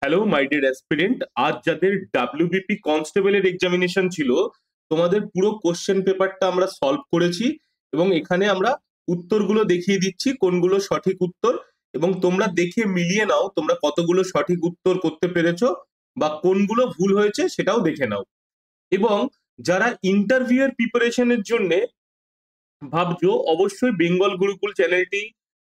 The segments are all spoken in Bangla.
হ্যালো মাই ডিয়ার অ্যাসপিরেন্ট, আজ যাদের ডাব্লিউবিপি কনস্টেবলের এক্সামিনেশন ছিল তোমাদের পুরো কোশ্চেন পেপারটা আমরা সলভ করেছি এবং এখানে আমরা উত্তরগুলো দেখিয়ে দিচ্ছি কোনগুলো সঠিক উত্তর, এবং তোমরা দেখে মিলিয়ে নাও তোমরা কতগুলো সঠিক উত্তর করতে পেরেছো বা কোনগুলো ভুল হয়েছে সেটাও দেখে নাও। এবং যারা ইন্টারভিউ এর প্রিপারেশনের জন্য ভাবছো অবশ্যই বেঙ্গল গুরুকুল চ্যানেলটি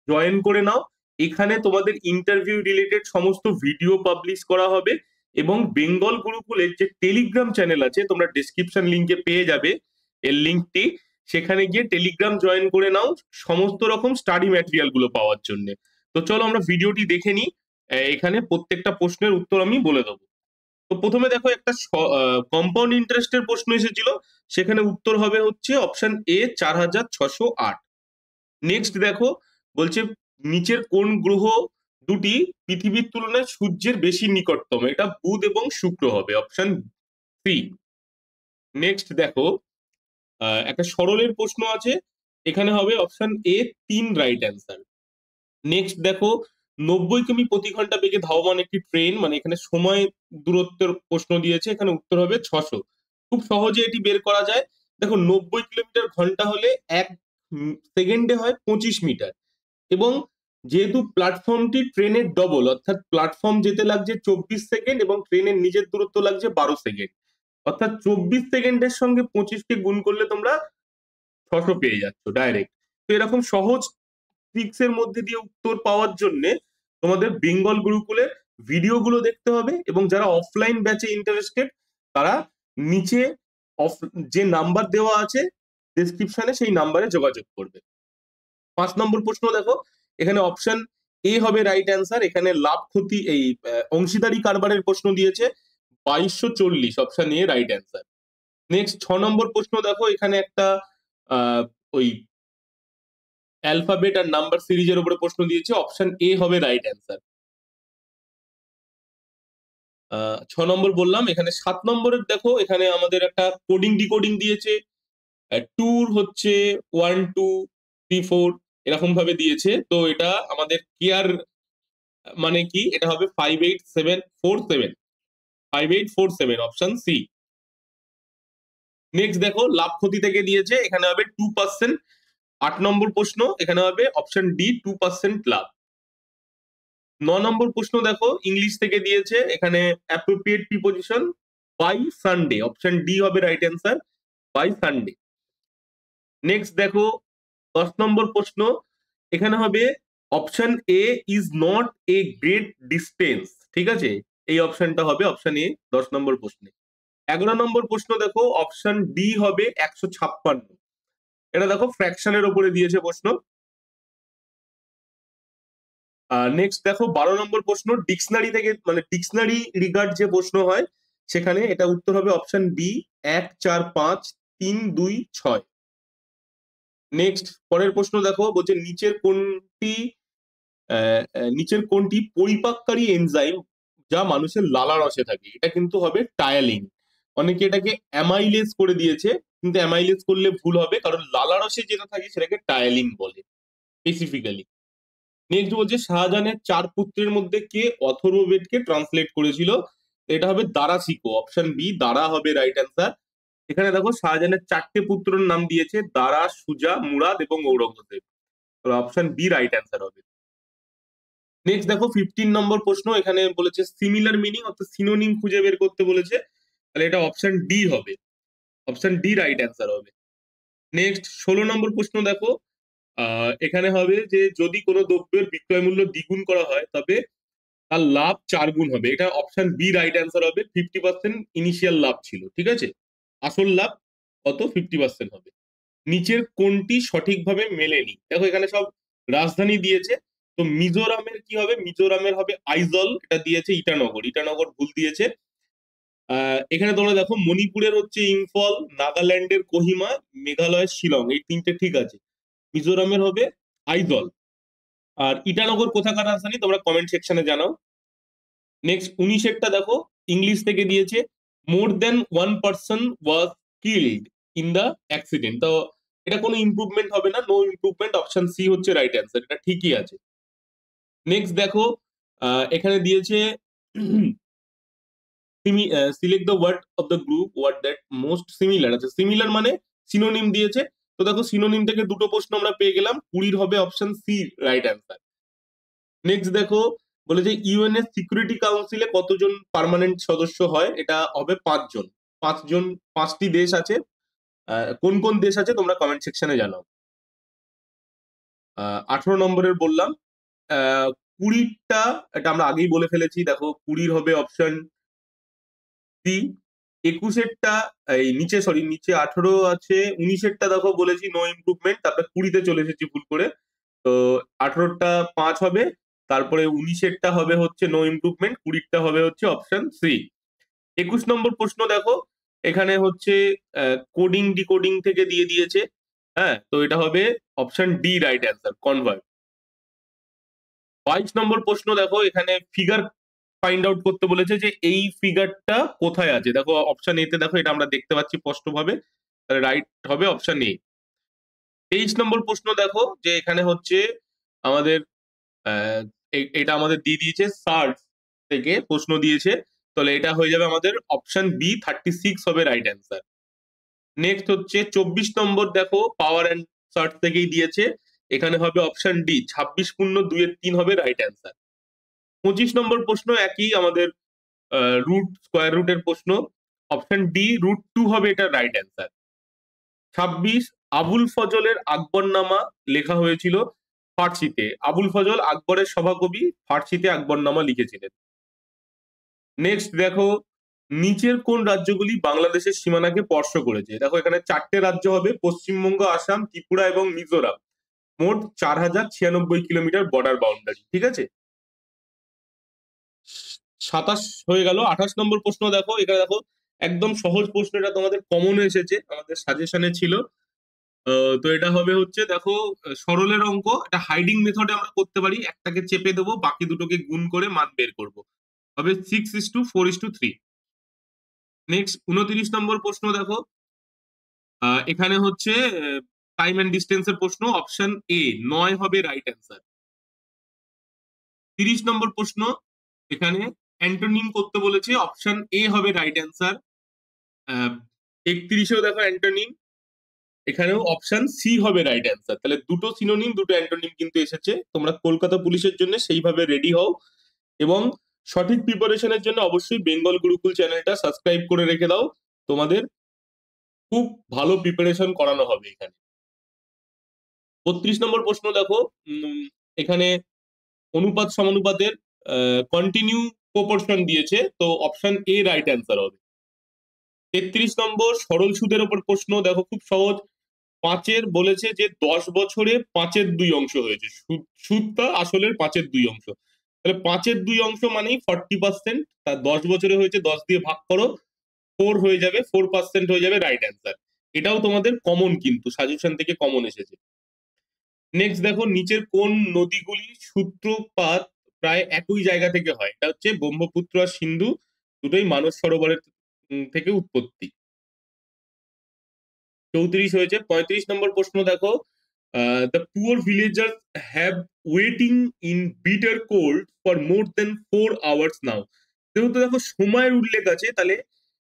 জয়েন করে নাও। এখানে তোমাদের ইন্টারভিউ রিলেটেড সমস্ত ভিডিও পাবলিশ করা হবে এবং বেঙ্গল গুরুকুলের যে টেলিগ্রাম চ্যানেল আছে তোমরা ডিসক্রিপশন লিংকে পেয়ে যাবে এর লিঙ্কটি, সেখানে গিয়ে টেলিগ্রাম জয়েন করে নাও সমস্ত রকম স্টাডি ম্যাটেরিয়াল গুলো পাওয়ার জন্য। তো চলো আমরা ভিডিওটি দেখে নিই। এখানে প্রত্যেকটা প্রশ্নের উত্তর আমি বলে দেবো। তো প্রথমে দেখো একটা কম্পাউন্ড ইন্টারেস্টের প্রশ্ন এসেছিল, সেখানে উত্তর হবে হচ্ছে অপশন এ 4608। নেক্সট দেখো, বলছে নিচের কোন গ্রহ দুটি পৃথিবীর তুলনায় সূর্যের বেশি নিকটতম, এটা বুধ এবং শুক্র হবে, অপশন সি। নেক্সট দেখো, একটা সরলের প্রশ্ন আছে, এখানে হবে অপশন এ 3 রাইট অ্যান্সার। নেক্সট দেখো, 90 কিমি প্রতি ঘন্টা বেগে ধাবমান একটি ট্রেন, মানে এখানে সময় দূরত্বের প্রশ্ন দিয়েছে, এখানে উত্তর হবে 600। খুব সহজে এটি বের করা যায়। দেখো 90 কিলোমিটার ঘন্টা হলে 1 সেকেন্ডে হয় 25 মিটার, এবং যেহেতু প্ল্যাটফর্মটি ট্রেনের ডবল অর্থাৎ প্ল্যাটফর্ম যেতে লাগছে 24 সেকেন্ড এবং ট্রেনের নিজের দূরত্ব লাগছে 12 সেকেন্ড, অর্থাৎ 24 সেকেন্ডের সঙ্গে 25কে গুণ করলে তোমরা 600 পেয়ে যাচ্ছ ডাইরেক্ট। তো এরকম সহজ ট্রিক্স এর মধ্যে দিয়ে উত্তর পাওয়ার জন্য তোমাদের বেঙ্গল গুরুকুলের ভিডিওগুলো দেখতে হবে, এবং যারা অফলাইন ব্যাচে ইন্টারেস্টেড তারা নিচে অফ যে নাম্বার দেওয়া আছে ডেসক্রিপশনে সেই নাম্বারে যোগাযোগ করবে। 5 নম্বর প্রশ্ন দেখো, এখানে অপশন এ হবে রাইট অ্যান্সার। এখানে লাভ ক্ষতি এই অংশীদারি কারবারের প্রশ্ন দিয়েছে 2240, option A right answer. Next 6 নম্বর প্রশ্ন দেখো, এখানে একটা ওই অ্যালফাবেট আর নাম্বার সিরিজের উপরে প্রশ্ন দিয়েছে, অপশন এ হবে রাইট অ্যান্সার। 6 নম্বর বললাম। এখানে 7 নম্বরের দেখো, এখানে আমাদের একটা কোডিং ডিকোডিং দিয়েছে, ট্যুর হচ্ছে 1 2 3 4 এরকম ভাবে দিয়েছে। তো এটা আমাদের কেয়ার মানে কি, এটা হবে 58747, 5847, অপশন সি। নেক্সট দেখো, লাভ ক্ষতি থেকে দিয়েছে, এখানে হবে 2%। 8 নম্বর প্রশ্ন, এখানে হবে অপশন ডি 2% লাভ। 9 নম্বর প্রশ্ন দেখো, ইংলিশ থেকে দিয়েছে, এখানে appropriate preposition by Sunday, option D হবে right answer, by Sunday. Next দেখো 10 নম্বর প্রশ্ন, এখানে হবে option A is not a great distance, ঠিক আছে, এই অপশনটা হবে অপশন এ 10 নম্বর প্রশ্নে। 11 নম্বর প্রশ্ন দেখো, অপশন ডি হবে 156, এটা দেখো ফ্র্যাকশনের উপরে দিয়েছে প্রশ্ন। নেক্সট দেখো 12 নম্বর প্রশ্ন, ডিকশনারি থেকে মানে ডিকশনারি রিগার্ড যে প্রশ্ন হয় সেখানে এটা উত্তর হবে অপশন বি 1 4 5 3 2 6। নেক্সট পরের প্রশ্ন দেখো, বলছে নিচের কোনটি পরিপাককারী এনজাইম যা মানুষের লালা রসে থাকে, এটা কিন্তু হবে টায়ালিন। অনেকে এটাকে অ্যামাইলেজ করে দিয়েছে, কিন্তু অ্যামাইলেজ করলে ভুল হবে, কারণ লালা রসে যেটা থাকে সেটাকে টায়ালিন বলে স্পেসিফিক্যালি। নেক্সট বলছে শাহজাহানের 4 পুত্রের মধ্যে কে অথর্ববেদকে ট্রান্সলেট করেছিল, এটা হবে দারা শিকো, অপশন বি দারা হবে রাইট অ্যান্সার। এখানে দেখো শাহজাহানের 4টে পুত্রের নাম দিয়েছে, দারা, সুজা, মুরাদ এবং Aurangzeb, option B right answer হবে। নেক্সট দেখো 15 নম্বর প্রশ্ন, এখানে বলেছে সিমিলার মিনিং অর্থাৎ সিনোনিম খুঁজে বের করতে বলেছে, তাহলে এটা অপশন ডি হবে, অপশন ডি রাইট অ্যান্সার হবে। নেক্সট 16 নম্বর প্রশ্ন দেখো, এখানে হবে যে যদি কোনো দ্রব্যের বিক্রয় মূল্য দ্বিগুণ করা হয় তবে তার লাভ 4 গুণ হবে, এটা অপশন বি রাইট অ্যান্সার হবে। 50% ইনিশিয়াল লাভ ছিল, ঠিক আছে, আসল লাভ কত 50% হবে। নিচের কোনটি সঠিকভাবে মেলেনি, দেখো এখানে সব রাজধানী দিয়েছে, তো মিজোরামের কি হবে, মিজোরামের হবে আইজল, এটা দিয়েছে ইটানগর, ইটানগর ভুল দিয়েছে। এখানে তোমরা দেখো মণিপুরের হচ্ছে ইম্ফল, নাগাল্যান্ডের কোহিমা, মেঘালয়ের শিলং, এই 3টে ঠিক আছে, মিজোরামের হবে আইজল। আর ইটানগর কোথাকার রাজধানী তোমরা কমেন্ট সেকশনে জানাও। নেক্সট 19-এরটা দেখো, ইংলিশ থেকে দিয়েছে, more than 1 person was killed in the accident, তো এটা কোনো ইমপ্রুভমেন্ট হবে না, নো ইমপ্রুভমেন্ট, অপশন সি হচ্ছে রাইট অ্যান্সার, এটা ঠিকই আছে। নেক্সট দেখো, এখানে দিয়েছে select the word of the group word that most similar আছে, সিমিলার মানে সিনোনিম দিয়েছে। তো দেখো সিনোনিম থেকে দুটো প্রশ্ন আমরা পেয়ে গেলাম, 20 হবে option C right answer. Next দেখো, বলে যে ইউএন এর সিকিউরিটি কাউন্সিলে কতজন পার্মানেন্ট সদস্য হয়, এটা হবে 5 জন। 5 জন, 5টি দেশ আছে। কোন কোন দেশ আছে তোমরা কমেন্ট সেকশনে জানাও। 18 নম্বরের বললাম। 20টা, এটা আমরা আগেই বলে ফেলেছি, দেখো 20 হবে অপশন সি। 21এরটা, এই নিচে সরি নিচে 18 আছে, 19এরটা দেখো বলেছি নো ইমপ্রুভমেন্ট, তারপরে 20-তে চলে এসেছি ভুল করে। তো 18টা 5 হবে, তারপরে 19এরটা হবে হচ্ছে নো ইমপ্রুভমেন্ট, 20টা হবে হচ্ছে অপশন সি। 21 নম্বর প্রশ্ন দেখো, এখানে হচ্ছে কোডিং ডিকোডিং থেকে দিয়ে দিয়েছে। হ্যাঁ, তো এটা হবে option D right answer, convert. 22 নম্বর প্রশ্ন দেখো, এখানে ফিগার ফাইন্ড আউট করতে বলেছে যে এই ফিগারটা কোথায় আছে। দেখো অপশন এ তে দেখো, এটা আমরা দেখতে পাচ্ছি স্পষ্টভাবে, তাহলে রাইট হবে অপশন এ। 23 নম্বর প্রশ্ন দেখো, যে এখানে হচ্ছে আমাদের আহ, এটা আমাদের দিয়ে দিয়েছে সার্চ থেকে প্রশ্ন দিয়েছে, তাহলে এটা হয়ে যাবে আমাদের অপশন বি, 36 হবে রাইট অ্যান্সার। নেক্সট হচ্ছে 24 নম্বর দেখো, পাওয়ার অ্যান্ড সার্চ থেকেই দিয়েছে, এখানে হবে অপশন ডি, 26.2-3 হবে রাইট অ্যান্সার। 25 নম্বর প্রশ্ন একই আমাদের, রুট স্কোয়ার রুটের প্রশ্ন, অপশন ডি √2 হবে এটা রাইট অ্যান্সার। 26, আবুল ফজলের আকবরনামা লেখা হয়েছিল ফার্সিতে, আবুল ফজল আকবরের সভাকবি, ফার্সিতে আকবরনামা লিখেছিলেন। নেক্সট দেখো, নিচের কোন রাজ্যগুলি বাংলাদেশের সীমানাকে স্পর্শ করেছে। দেখো এখানে 4টে রাজ্য হবে, পশ্চিমবঙ্গ, আসাম, ত্রিপুরা এবং মিজোরাম। মোট 4096 কিলোমিটার বর্ডার বাউন্ডারি, ঠিক আছে। 27 হয়ে গেল। 28 নম্বর প্রশ্ন দেখো, এখানে দেখো একদম সহজ প্রশ্ন, এটা তোমাদের কমন এসেছে, আমাদের সাজেশনে ছিল। তো এটা হবে হচ্ছে দেখো, সরলের অঙ্ক, এটা হাইডিং মেথডে আমরা করতে পারি, একটাকে চেপে দেবো, বাকি দুটোকে গুণ করে মান বের করব, হবে 6:4:3। নেক্সট 29 নম্বর প্রশ্ন দেখো, এখানে হচ্ছে টাইম অ্যান্ড ডিস্টেন্সের প্রশ্ন, অপশন এ 9 হবে রাইট অ্যান্সার। 30 নম্বর প্রশ্ন, এখানে অ্যান্টোনিম করতে বলেছে, অপশন এ হবে রাইট অ্যান্সার। 31-এও দেখো অ্যান্টোনিম, এখানেও অপশন সি হবে রাইট অ্যান্সার। তাহলে দুটো সিনোনিম দুটো অ্যান্টোনিম কিন্তু এসেছে। তোমরা কলকাতা পুলিশের জন্য সেইভাবে রেডি হও, এবং সঠিক প্রিপারেশনের জন্য অবশ্যই বেঙ্গল গুরুকুল চ্যানেলটা সাবস্ক্রাইব করে রেখে দাও, তোমাদের খুব ভালো প্রিপারেশন করানো হবে এখানে। 32 নম্বর প্রশ্ন দেখো, এখানে অনুপাত সমানুপাতের কন্টিনিউ প্রপোর্শন দিয়েছে, তো অপশন এ রাইট অ্যান্সার হবে। 33 নম্বর সরল সুদের ওপর প্রশ্ন দেখো, খুব সহজ। পাঁচের বলেছে যে 10 বছরে 5/2 হয়েছে, সুদটা আসলের 5/2। তাহলে 5/2 মানেই 40%, তা 10 বছরে হয়েছে, 10 দিয়ে ভাগ করো, 4 হয়ে যাবে, 4% হয়ে যাবে রাইট অ্যান্সার। এটাও তোমাদের কমন, কিন্তু সাজেশন থেকে কমন এসেছে। নেক্সট দেখো, নিচের কোন নদীগুলি সূত্রপাত প্রায় একই জায়গা থেকে হয়, এটা হচ্ছে ব্রহ্মপুত্র আর সিন্ধু, দুটোই মানস সরোবরের থেকে উৎপত্তি। 34 হয়েছে। 35 নম্বর প্রশ্ন দেখো, the poor villagers have waiting in bitter cold for more than 4 hours now. যেহেতু দেখো সময়ের উল্লেখ আছে, তাহলে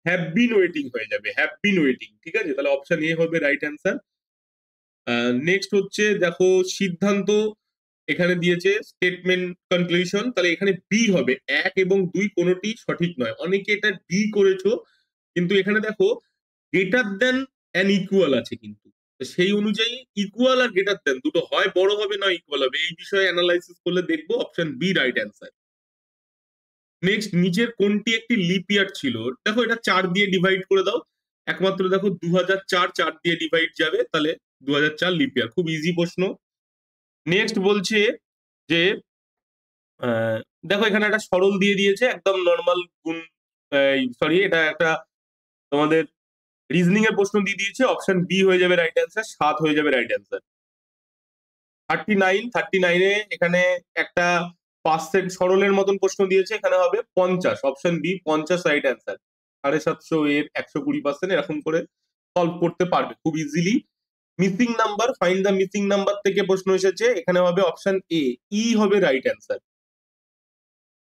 হ্যাভ বিন ওয়েটিং হয়ে যাবে, হ্যাভ বিন ওয়েটিং, ঠিক আছে, তাহলে অপশন এ হবে রাইট অ্যান্সার। নেক্সট হচ্ছে দেখো, সিদ্ধান্ত এখানে দিয়েছে স্টেটমেন্ট কনক্লুশন, তাহলে এখানে বি হবে, 1 এবং 2 কোনোটি সঠিক নয়। অনেকে এটা ডি করেছো, কিন্তু এখানে দেখো গ্রেটার দেন অ্যান ইকুয়াল আছে, কিন্তু তো সেই অনুযায়ী ইকুয়াল আর গ্রেটার দেন দুটো হয় বড় হবে না ইকুয়াল হবে, এই বিষয়ে অ্যানালাইসিস করলে দেখবো option B right answer. Next, নিচের কোনটি একটি লিপ ইয়ার ছিল। দেখো এটা 4 দিয়ে ডিভাইড করে দাও, একমাত্র দেখো 2004 4 দিয়ে ডিভাইড যাবে, তাহলে 2004 লিপ ইয়ার, খুব ইজি প্রশ্ন। নেক্সট বলছে যে আহ, দেখো এখানে একটা সরল দিয়ে দিয়েছে, একদম নর্মাল গুণ, সরি এটা একটা তোমাদের রিজনিং এর প্রশ্ন দিয়ে দিয়েছে, অপশন বি হয়ে যাবে রাইট অ্যান্সার, 7 হয়ে যাবে রাইট অ্যান্সার। 39 এখানে একটা পার্সেন্ট সরলের মতন প্রশ্ন দিয়েছে, এখানে হবে 50, অপশন বি 50 রাইট অ্যান্সার। 750 এর 120%, এরকম করে সলভ করতে পারবে খুব easily. Missing number, find the missing number থেকে প্রশ্ন এসেছে, এখানে হবে অপশন এ, ই হবে রাইট অ্যান্সার।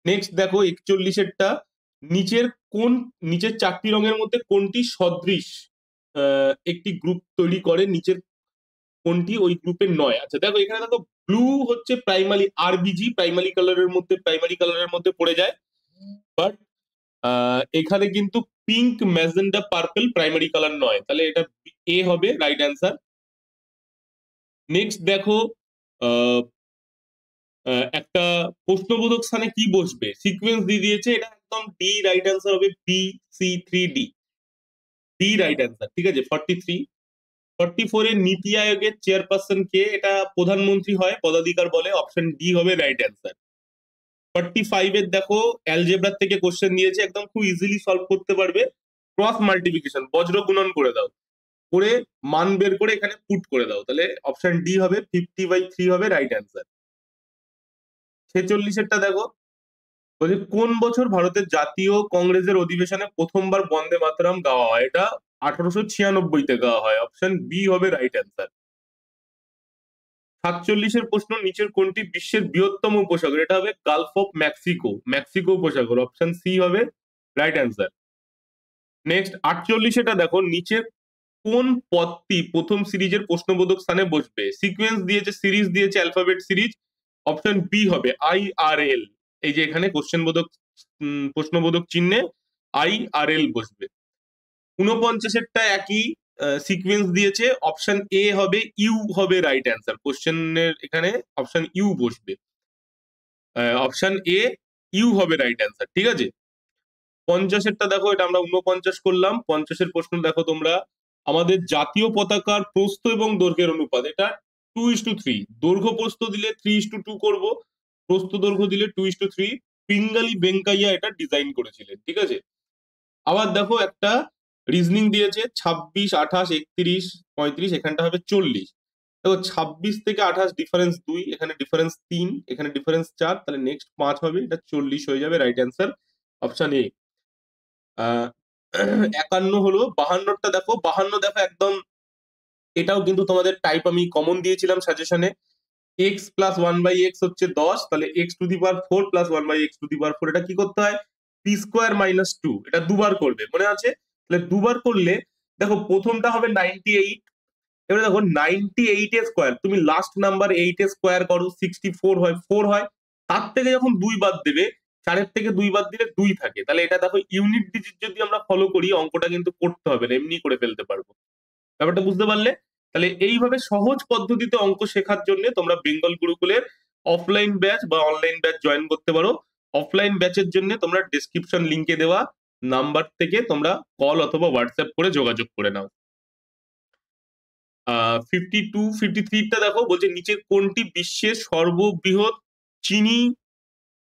নেক্সট দেখো 41-এরটা, নিচের কোন নিচের চারটি রঙের মধ্যে কোনটি সদৃশ একটি গ্রুপ তৈরি করে, নিচের কোনটি ওই গ্রুপের নয়? আচ্ছা দেখো এখানে দেখো, ব্লু হচ্ছে প্রাইমারি আরবিজি, প্রাইমারি কালারের মধ্যে পড়ে যায়। বাট এখানে কিন্তু pink, magenta, purple primary colour নয়, তাহলে এটা এ হবে রাইট অ্যান্সার। নেক্সট দেখো, আহ, একটা প্রশ্নবোধক স্থানে কি বসবে, সিকোয়েন্স দিয়ে দিয়েছে, এটা একদম ডি রাইট অ্যান্সার হবে, B C 3 D, D right answer. ঠিক আছে, 43। 44 এর নীতি আয়োগের চেয়ারপারসন কে, এটা প্রধানমন্ত্রী হয়, পদাধিকার বলে, অপশন ডি হবে রাইট অ্যান্সার। 45 এর দেখো, অ্যালজেব্রার থেকে কোশ্চেন দিয়েছে, একদম খুব ইজিলি সলভ করতে পারবে। ক্রস মাল্টিপ্লিকেশন, বজ্র গুণন করে দাও, করে মান বের করে এখানে পুট করে দাও, তাহলে অপশন ডি হবে, 50/3 হবে রাইট অ্যান্সার। 46-এরটা দেখো, বলছে কোন বছর ভারতের জাতীয় কংগ্রেসের অধিবেশনে প্রথমবার বন্দে মাতরম গাওয়া হয়? এটা 1896-তে গাওয়া হয়, অপশন বি হবে রাইট অ্যান্সার। 47-এর প্রশ্ন, নিচের কোনটি বিশ্বের বৃহত্তম উপসাগর? এটা হবে গালফ অফ মেক্সিকো, মেক্সিকো উপসাগর, অপশন সি হবে রাইট অ্যান্সার। নেক্সট 48-এটা দেখো, নিচের কোন পদটি প্রথম সিরিজের প্রশ্নবোধক স্থানে বসবে? সিকোয়েন্স দিয়েছে, সিরিজ দিয়েছে, অ্যালফাবেট সিরিজ, অপশন বি হবে IRL। এই যে এখানে প্রশ্নবোধক চিহ্নে IRL বসবে। 49-এরটা একই সিকোয়েন্স দিয়েছে, অপশন এ হবে, ইউ হবে রাইট অ্যান্সার, কোশ্চেনের এখানে অপশন ইউ বসবে, অপশন এ ইউ হবে রাইট অ্যান্সার। ঠিক আছে, 50-এরটা দেখো, এটা আমরা 49 করলাম। 50-এর প্রশ্ন দেখো তোমরা, আমাদের জাতীয় পতাকার প্রস্থ এবং দৈর্ঘ্যের অনুপাত, এটা 2:3। দৈর্ঘ্য প্রস্থ দিলে 3:2 করব, প্রস্থ দৈর্ঘ্য দিলে 2:3। পিঙ্গালি ভেঙ্কাইয়া এটা ডিজাইন করেছিলেন। ঠিক আছে, আবার দেখো একটা রিজনিং দিয়েছে, 26, 28, 31, 35, এখানটা হবে 40। দেখো 26 থেকে 28 ডিফারেন্স 2, এখানে ডিফারেন্স 3, এখানে ডিফারেন্স 4, তাহলে নেক্সট 5 হবে, এটা 40 হয়ে যাবে রাইট অ্যান্সার, অপশন এ। আহ 51 হলো। 52টা দেখো, 52 দেখো একদম, এটাও কিন্তু তোমাদের টাইপ আমি কমন দিয়েছিলাম সাজেশনে। x+1/x হচ্ছে 10, তাহলে x⁴ +1/x⁴, এটা কি করতে হয়, p² - 2, এটা দুবার করবে, মনে আছে? তাহলে দুবার করলে দেখো প্রথমটা হবে 98। এবারে দেখো 98 এর স্কোয়ার, তুমি লাস্ট নাম্বার 8 এর স্কোয়ার করো, 64 হয়, 4 হয়, তার থেকে যখন 2 বাদ দেবে, 4-এর থেকে 2 বাদ দিলে 2 থাকে, তাহলে এটা দেখো ইউনিট ডিজিট যদি আমরা ফলো করি, অঙ্কটা কিন্তু করতে হবে না, এমনি করে ফেলতে পারবো। ব্যাপারটা বুঝতে পারলে? তাহলে এইভাবে সহজ পদ্ধতিতে অঙ্ক শেখার জন্য তোমরা বেঙ্গল গুরুকুলের অফলাইন ব্যাচ বা অনলাইন ব্যাচ জয়েন করতে পারো। অফলাইন ব্যাচের জন্য তোমরা ডেসক্রিপশন লিংকে দেওয়া নাম্বার থেকে তোমরা কল অথবা হোয়াটসঅ্যাপ করে যোগাযোগ করে নাও। 52, 53টা দেখো, বলছে নিচের কোনটি বিশ্বের সর্ববৃহৎ চিনি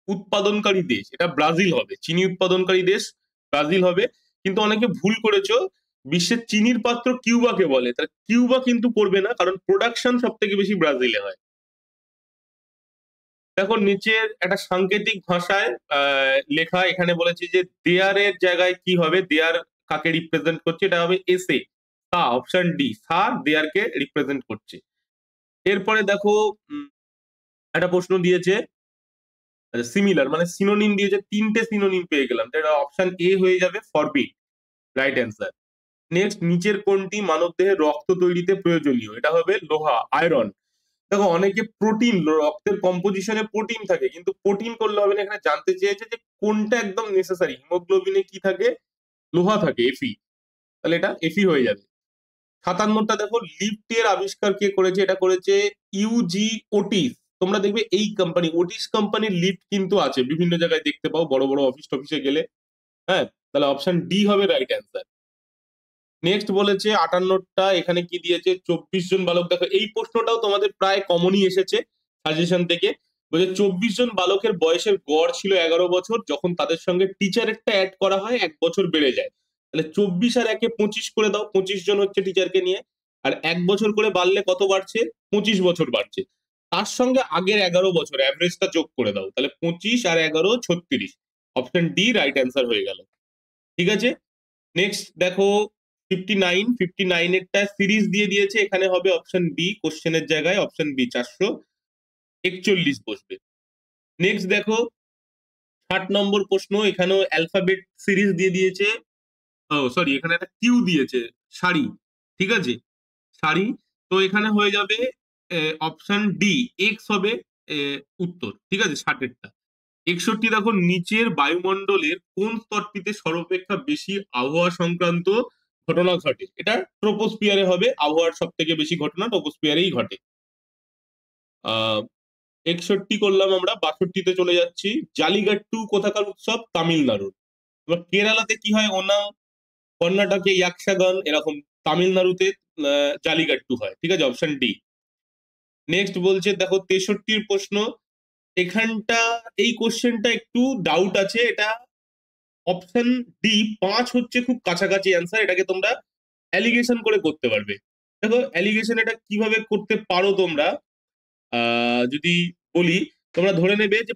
উৎপাদনকারী দেশ? এটা ব্রাজিল হবে, চিনি উৎপাদনকারী দেশ ব্রাজিল হবে। কিন্তু অনেকে ভুল করেছো, বিশ্বের চিনির পাত্র কিউবাকে বলে, তাহলে কিউবা কিন্তু করবে না, কারণ প্রোডাকশন সব থেকে বেশি ব্রাজিলে হয়। দেখো নিচের একটা সাংকেতিক ভাষায় লেখা, এখানে বলেছে যে দেয়ারের জায়গায় কি হবে, দেয়ার কাকে রিপ্রেজেন্ট করছে, এটা হবে এসে, সা, অপশন ডি, সা দেয়ারকে রিপ্রেজেন্ট করছে। এরপরে দেখো একটা প্রশ্ন দিয়েছে, সিমিলার মানে সিনোনিম দিয়েছে, 3টে সিনোনিম পেয়ে গেলাম, এটা অপশন এ হয়ে যাবে, ফরবিট, রাইট অ্যান্সার। নেক্সট, নিচের কোনটি মানবদেহের রক্ত তৈরিতে প্রয়োজনীয়? এটা হবে লোহা, আয়রন। দেখো অনেকে প্রোটিন, রক্তের কম্পোজিশনে প্রোটিন থাকে, কিন্তু প্রোটিন করলে হবে না, এখানে জানতে চেয়েছে যে কোনটা একদম নেসেসারি, হিমোগ্লোবিনে কি থাকে, লোহা থাকে, এফি, তাহলে এটা এফি হয়ে যাবে। 57টা দেখো, লিফটের আবিষ্কার কে করেছে? এটা করেছে ইউজি ওটিস। তোমরা দেখবে এই কোম্পানি, ওটিস কোম্পানির লিফট কিন্তু আছে, বিভিন্ন জায়গায় দেখতে পাও, বড় বড় অফিস টফিসে গেলে। হ্যাঁ, তাহলে অপশন ডি হবে রাইট অ্যান্সার। নেক্সট বলেছে 58টা, এখানে কি দিয়েছে, 24 জন বালক। দেখো এই প্রশ্নটাও তোমাদের প্রায় কমনই এসেছে সাজেশন থেকে। বলছে 24 জন বালকের বয়সের গড় ছিল 11 বছর, যখন তাদের সঙ্গে টিচারেরটা অ্যাড করা হয় 1 বছর বেড়ে যায়। তাহলে 24 আর 1-এ 25 করে দাও, 25 জন হচ্ছে টিচারকে নিয়ে, আর 1 বছর করে বাড়লে কত বাড়ছে, 25 বছর বাড়ছে। তার সঙ্গে আগের 11 বছর অ্যাভারেজটা যোগ করে দাও, তাহলে 25 আর 11 36, অপশন ডি রাইট অ্যান্সার হয়ে গেল। ঠিক আছে, নেক্সট দেখো 59 এরটা সিরিজ দিয়ে দিয়েছে, এখানে হবে অপশন বি, কোশ্চেনের জায়গায় অপশন বি, 441 বসবে। নেক্সট দেখো 60 নম্বর প্রশ্ন, এখানেও অ্যালফাবেট সিরিজ দিয়ে দিয়েছে। ও সরি, এখানে একটা কিউ দিয়েছে, সারি। ঠিক আছে, সারি। তো এখানে হয়ে যাবে অপশন ডি, এক্স হবে উত্তর। ঠিক আছে, 60-এরটা। 61, দেখো, নিচের বায়ুমণ্ডলের কোন স্তরটিতে সর্বাপেক্ষা বেশি আবহাওয়া সংক্রান্ত ঘটনা ঘটে? এটা ট্রোপোস্ফিয়ারে হবে, আবহাওয়ার সব থেকে বেশি ঘটনা ট্রোপোস্ফিয়ারেই ঘটে। আহ 61 করলাম আমরা, 62-তে চলে যাচ্ছি। জালিগাট্টু কোথাকার উৎসব? তামিলনাড়ুর। এবার কেরালাতে কি হয়? ওনাম। কর্ণাটকে ইয়াকশাগান, এরকম। তামিলনাড়ুতে জালিগাট্টু হয়। ঠিক আছে, অপশন ডি। নেক্সট বলছে, দেখো, 63-র প্রশ্ন। এখানটা, এই কোশ্চেনটা একটু ডাউট আছে। এটা অপশন ডি 5 হচ্ছে খুব কাছাকাছি অ্যান্সার। এটাকে তোমরা অ্যালিগেশন করে করতে পারবে। দেখো, অ্যালিগেশন এটা কিভাবে করতে পারো তোমরা, যদি বলি, তোমরা ধরে নেবে যে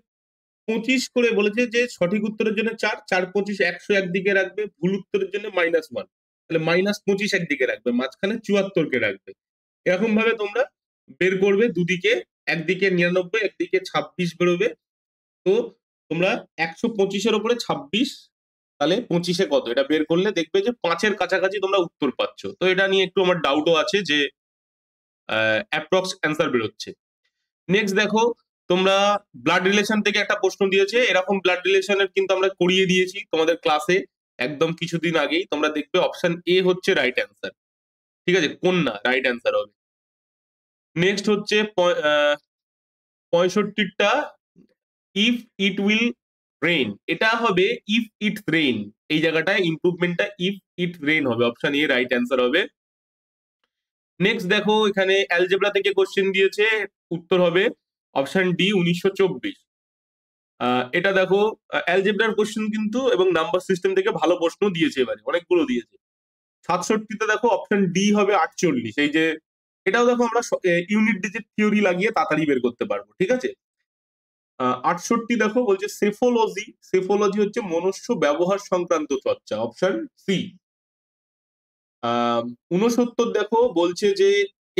25 করে বলেছে, যে সঠিক উত্তরের জন্য 4, 4 25 100 একদিকে রাখবে, ভুল উত্তরের জন্য -1, তাহলে -25 একদিকে রাখবে, মাঝখানে 74-কে রাখবে। এরকম ভাবে তোমরা বের করবে, দুদিকে, একদিকে 99 একদিকে 26 বেরোবে। তো তোমরা 125-এর উপরে 26, তাহলে 25-এ কত, এটা বের করলে দেখবে যে 5-এর কাছাকাছি তোমরা উত্তর পাচ্ছ। তো এটা নিয়ে একটু আমার ডাউটও আছে যে অ্যাপ্রক্স অ্যান্সার বেরোচ্ছে। নেক্সট দেখো, তোমরা ব্লাড রিলেশন থেকে একটা প্রশ্ন দিয়েছে। এরকম ব্লাড রিলেশনের কিন্তু আমরা করিয়ে দিয়েছি তোমাদের ক্লাসে একদম কিছুদিন আগেই। তোমরা দেখবে অপশন এ হচ্ছে রাইট অ্যান্সার। ঠিক আছে, কন্যা রাইট অ্যান্সার হবে। নেক্সট হচ্ছে 65টা, ইফ ইট উইল রেইন, এটা হবে ইফ ইট রেইন। এই জায়গাটায় ইমপ্রুভমেন্টটা ইফ ইট রেইন হবে, অপশন এ রাইট অ্যান্সার হবে। নেক্সট দেখো, এখানে অ্যালজেব্রা থেকে কোশ্চেন দিয়েছে, উত্তর হবে অপশন ডি 1924। এটা দেখো, অ্যালজেব্রার কোশ্চেন কিন্তু এবং নাম্বার সিস্টেম থেকে ভালো প্রশ্ন দিয়েছে, এবারে অনেকগুলো দিয়েছে। 67-তে দেখো অপশন ডি হবে 48। এই যে, এটাও দেখো আমরা ইউনিট ডিজিট থিওরি লাগিয়ে তাড়াতাড়ি বের করতে পারবো। ঠিক আছে। 68 দেখো বলছে সেফোলজি, সেফোলজি হচ্ছে মনুষ্য ব্যবহার সংক্রান্ত চর্চা, অপশন সি। 69 দেখো বলছে যে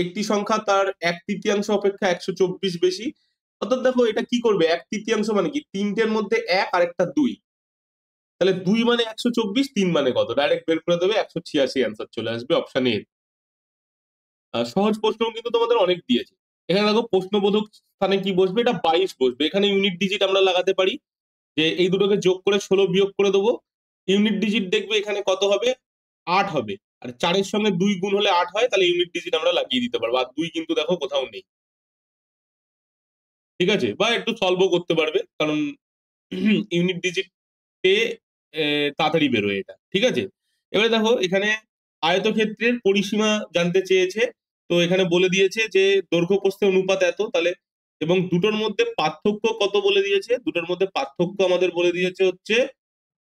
একটি সংখ্যা তার 1/3 অপেক্ষা 124 বেশি। অর্থাৎ দেখো, এটা কি করবে, 1/3 মানে কি, তিনটের মধ্যে এক আর একটা দুই, তাহলে 2 মানে 124, 3 মানে কত, ডাইরেক্ট বের করে দেবে, 186 অ্যান্সার চলে আসবে, অপশন এ। সহজ প্রশ্ন কিন্তু তোমাদের অনেক দিয়েছে। এখানে দেখো, প্রশ্নবোধক স্থানে কি বসবে, এটা 22 বসবে। এখানে ইউনিট ডিজিট আমরা লাগাতে পারি, যে এই দুটোকে যোগ করে 16 বিয়োগ করে দেবো। ইউনিট ডিজিট দেখবে এখানে কত হবে, 8 হবে। আর 4-এর সঙ্গে 2 গুণ হলে 8 হয়, তাহলে ইউনিট ডিজিট আমরা লাগিয়ে দিতে পারবো। আর 2 কিন্তু দেখো কোথাও নেই। ঠিক আছে, বা একটু সলভও করতে পারবে, কারণ ইউনিট ডিজিট এ তাড়াতাড়ি বেরোয় এটা। ঠিক আছে, এবারে দেখো, এখানে আয়তক্ষেত্রের পরিসীমা জানতে চেয়েছে। তো এখানে বলে দিয়েছে যে দৈর্ঘ্য প্রস্থের অনুপাত এত, তাহলে, এবং দুটোর মধ্যে পার্থক্য কত বলে দিয়েছে, দুটোর মধ্যে পার্থক্য আমাদের বলে দিয়েছে হচ্ছে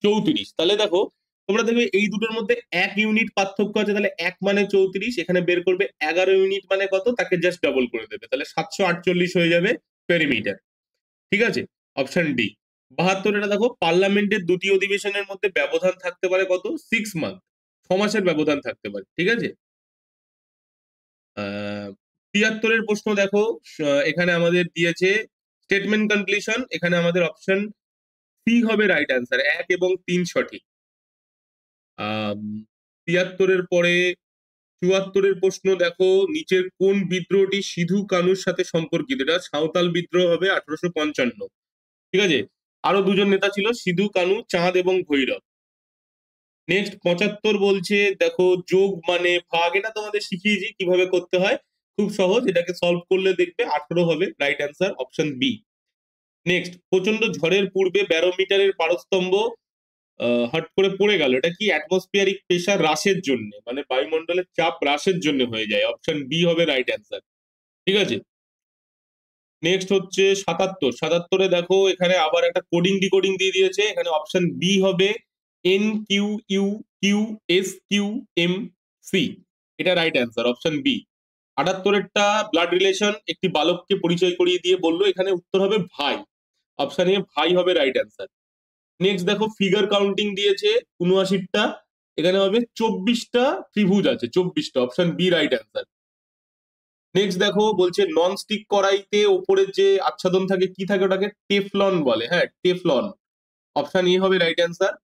34। তাহলে দেখো, তোমরা দেখবে এই দুটোর মধ্যে 1 ইউনিট পার্থক্য আছে, তাহলে 1 মানে 34, এখানে বের করবে 11 ইউনিট মানে কত, তাকে জাস্ট ডাবল করে দেবে, তাহলে 748 হয়ে যাবে পেরিমিটার। ঠিক আছে, অপশন ডি। 72, এটা দেখো, পার্লামেন্টের দুটি অধিবেশনের মধ্যে ব্যবধান থাকতে পারে কত, 6 মান্থ, 6 মাসের ব্যবধান থাকতে পারে। ঠিক আছে। 73-এর প্রশ্ন দেখো, এখানে আমাদের দিয়েছে স্টেটমেন্ট কনক্লুশন। এখানে আমাদের অপশন সি হবে রাইট অ্যান্সার, 1 এবং 3 সঠিক। 73-এর পরে 74-এর প্রশ্ন দেখো, নিচের কোন বিদ্রোহটি সিধু কানুর সাথে সম্পর্কিত? এটা সাঁওতাল বিদ্রোহ হবে, 1855। ঠিক আছে, আরো দুজন নেতা ছিল, সিধু কানু, চাঁদ এবং ভৈরব। নেক্সট 75 বলছে, দেখো, যোগ মানে ভাগ, এটা তোমাদের শিখিয়েছি কিভাবে করতে হয়, খুব সহজ। এটাকে সলভ করলে দেখবে 18 হবে, right answer, option B. Next, প্রচন্ড ঝড়ের পূর্বে ব্যারোমিটারের পারস্তম্ভ হট করে পড়ে গেল, এটা কি অ্যাটমসফিয়ারিক প্রেসার হ্রাসের জন্য, মানে বায়ুমণ্ডলের চাপ হ্রাসের জন্য হয়ে যায়, অপশন বি হবে রাইট অ্যান্সার। ঠিক আছে। নেক্সট হচ্ছে 77-এ দেখো, এখানে আবার একটা কোডিং ডিকোডিং দিয়ে দিয়েছে। এখানে অপশন বি হবে NQUQSQMC, এটা রাইট অ্যান্সার, অপশন বি। 78-এরটা ব্লাড রিলেশন, একটি বালককে পরিচয় করিয়ে দিয়ে বললো, এখানে উত্তর হবে ভাই, অপশন এ ভাই হবে রাইট অ্যান্সার। নেক্সট দেখো, ফিগার কাউন্টিং দিয়েছে 79টা, এখানে হবে 24টা ত্রিভুজ আছে, 24টা, option B right answer. Next দেখো, বলছে নন স্টিক কড়াইতে ওপরের যে আচ্ছাদন থাকে কি থাকে, ওটাকে টেফলন বলে। হ্যাঁ, টেফলন। অপশন এ হবে রাইট অ্যান্সার।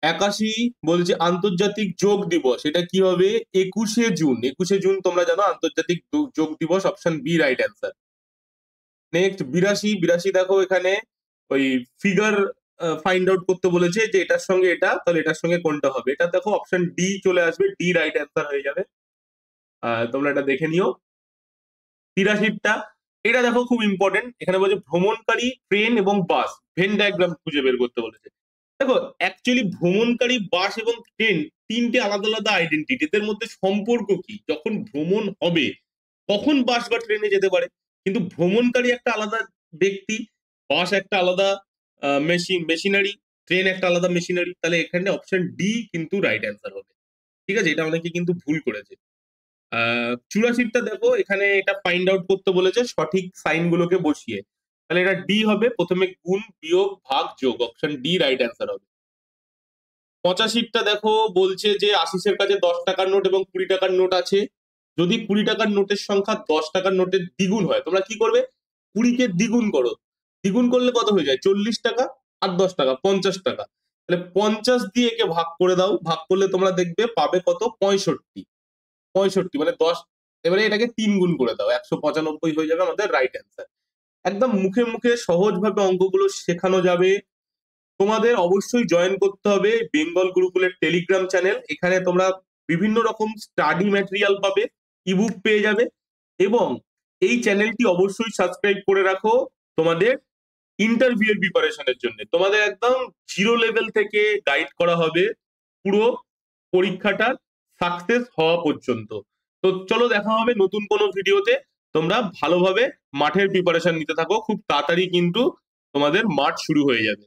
81 বলছে আন্তর্জাতিক যোগ দিবস, এটা কি হবে? 21শে জুন। 21শে জুন তোমরা জানো আন্তর্জাতিক যোগ দিবস, option B right answer. Next 82, দেখো এখানে ওই ফিগার ফাইন্ড আউট করতে বলেছে যে এটার সঙ্গে এটা, তাহলে এটার সঙ্গে কোনটা হবে, এটা দেখো অপশন ডি চলে আসবে, ডি রাইট অ্যান্সার হয়ে যাবে। তোমরা এটা দেখে নিও। 83টা, এটা দেখো খুব ইম্পর্টেন্ট, এখানে বলছে ভ্রমণকারী ট্রেন এবং বাস ভেন ডায়াগ্রাম খুঁজে বের করতে বলেছে। দেখো অ্যাকচুয়ালি ভ্রমণকারী বাস এবং ট্রেন তিনটে আলাদা আলাদা আইডেন্টিটি, এদের মধ্যে সম্পর্ক কি? যখন ভ্রমণ হবে তখন বাস বা ট্রেনে যেতে পারে, কিন্তু ভ্রমণকারী একটা আলাদা ব্যক্তি, বাস একটা আলাদা মেশিনারি, ট্রেন একটা আলাদা মেশিনারি, তাহলে এখানে অপশন ডি কিন্তু রাইট অ্যান্সার হবে। ঠিক আছে, এটা অনেকে কিন্তু ভুল করেছে। 84টা দেখো এখানে এটা ফাইন্ড আউট করতে বলেছে সঠিক সাইন গুলোকে বসিয়ে, তাহলে এটা ডি হবে, প্রথমে গুণ বিয়োগ ভাগ যোগ, অপশন ডি রাইট অ্যান্সার হবে। 85টা দেখো বলছে যে আশিসের কাছে 10 টাকার নোট এবং 20 টাকার নোট আছে, যদি 20 টাকার নোটের সংখ্যা 10 টাকার নোটের দ্বিগুণ হয়, তোমরা কি করবে? 20কে দ্বিগুণ করো, দ্বিগুণ করলে কত হয়ে যায়? 40 টাকা আর 10 টাকা 50 টাকা, তাহলে 50 দিয়ে একে ভাগ করে দাও, ভাগ করলে তোমরা দেখবে পাবে কত? 65। 65 মানে 10, এবারে এটাকে 3 গুণ করে দাও, 195 হয়ে যাবে আমাদের রাইট অ্যান্সার। একদম মুখে মুখে সহজভাবে অঙ্কগুলো শেখানো যাবে। তোমাদের অবশ্যই জয়েন করতে হবে বেঙ্গল গুরুকুলের টেলিগ্রাম চ্যানেল, এখানে তোমরা বিভিন্ন রকম স্টাডি ম্যাটেরিয়াল পাবে, ইবুক পেয়ে যাবে, এবং এই চ্যানেলটি অবশ্যই সাবস্ক্রাইব করে রাখো তোমাদের ইন্টারভিউ এর প্রিপারেশনের জন্য। তোমাদের একদম জিরো লেভেল থেকে গাইড করা হবে পুরো পরীক্ষাটার সাকসেস হওয়া পর্যন্ত। তো চলো দেখা হবে নতুন কোনো ভিডিওতে, তোমরা ভালোভাবে মাঠের প্রিপারেশন নিতে থাকো, খুব তাড়াতাড়ি কিন্তু তোমাদের মাঠ শুরু হয়ে যাবে।